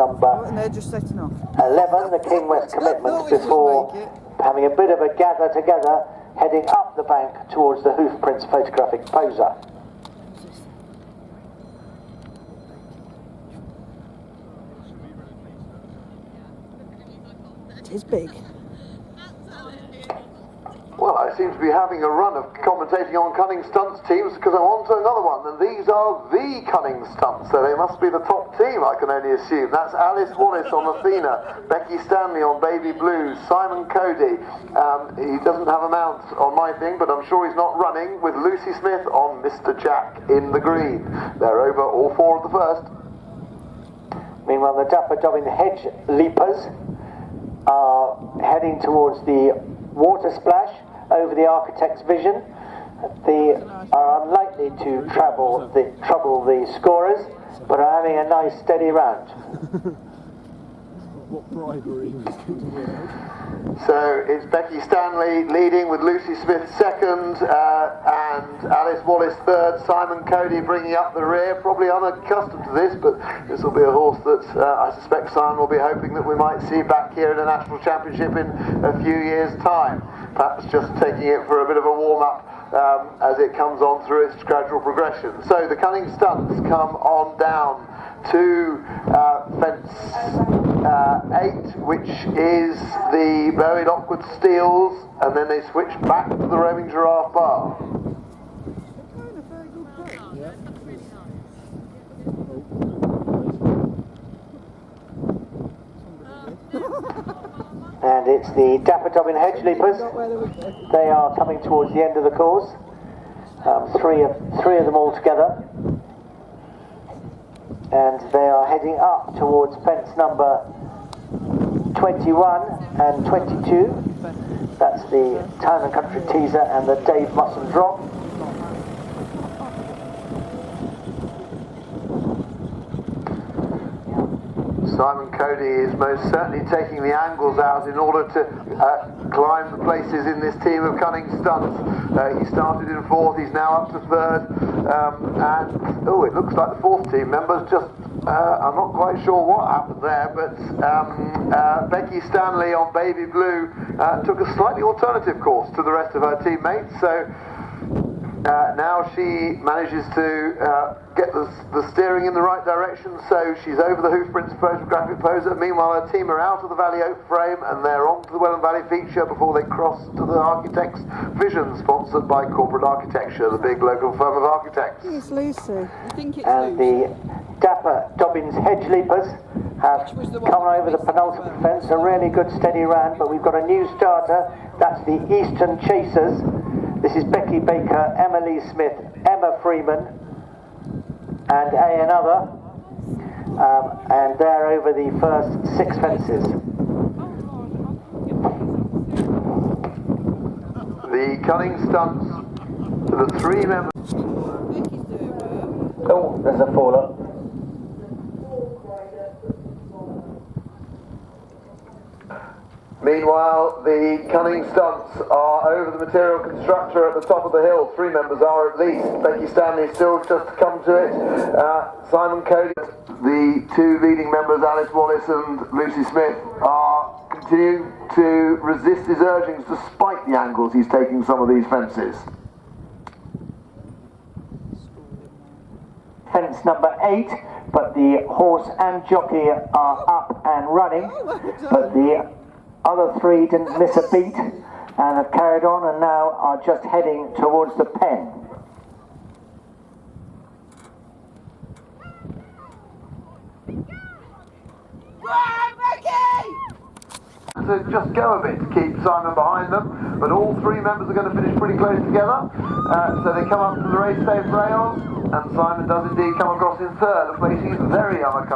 number and they're just setting off. 11, the King West Commitment, before having a bit of a gather together, heading up the bank towards the Hoof Prince photographic poser. It is big. Well, I seem to be having a run of commentating on Cunning Stunts teams because I'm on to another one, and these are the Cunning Stunts, so they must be the top team, I can only assume. That's Alice Wallace on Athena, Becky Stanley on Baby Blue, Simon Cody, he doesn't have a mount on my thing, but I'm sure he's not running, with Lucy Smith on Mr. Jack in the green. They're over all four of the first. Meanwhile, the Dapper Dobbin Hedge Leapers are heading towards the water splash over the Architect's Vision. They are unlikely to trouble the scorers, but are having a nice steady round. What bribery was going to work. So it's Becky Stanley leading with Lucy Smith second, and Alice Wallace third, Simon Cody bringing up the rear, probably unaccustomed to this, but this will be a horse that I suspect Simon will be hoping that we might see back here in a national championship in a few years' time. Perhaps just taking it for a bit of a warm-up as it comes on through its gradual progression. So the Cunning Stunts come on down to fence 8, which is the Bowie Lockwood Steels, and then they switch back to the Roaming Giraffe Bar. And it's the Dapper Dobbin Hedge Leapers. They are coming towards the end of the course. Three of them all together. And they are heading up towards fence number 21 and 22. That's the Town and Country Teaser and the Dave Musson Drop. Simon Cody is most certainly taking the angles out in order to climb the places in this team of Cunning Stunts. He started in 4th, he's now up to 3rd, and oh, it looks like the 4th team members just, I'm not quite sure what happened there, but Becky Stanley on Baby Blue took a slightly alternative course to the rest of her teammates, so now she manages to get the steering in the right direction, so she's over the Hoof Prince photographic poser. Meanwhile, her team are out of the Valley Oak frame and they're on to the Welland Valley feature before they cross to the Architect's Vision, sponsored by Corporate Architecture, the big local firm of architects. It's Lucy. I think it's and Lucy. The Dapper Dobbins Hedge Leapers have come over the penultimate fence, a really good steady round, but we've got a new starter. That's the Eastern Chasers. This is Becky Baker, Emily Smith, Emma Freeman, and another, and they're over the first 6 fences. The Cunning Stunts, the 3 members. Oh, there's a faller. Meanwhile, the Cunning Stunts are over the material constructor at the top of the hill. 3 members are at least. Becky Stanley still just to come to it. Simon Cody. The 2 leading members, Alice Wallace and Lucy Smith, are continuing to resist his urgings despite the angles he's taking some of these fences. Fence number 8, but the horse and jockey are up and running, but the other 3 didn't miss a beat and have carried on and now are just heading towards the pen. To just go a bit to keep Simon behind them, but all 3 members are going to finish pretty close together. So they come up to the race safe rails, and Simon does indeed come across in 3rd, a place he's very unaccustomed.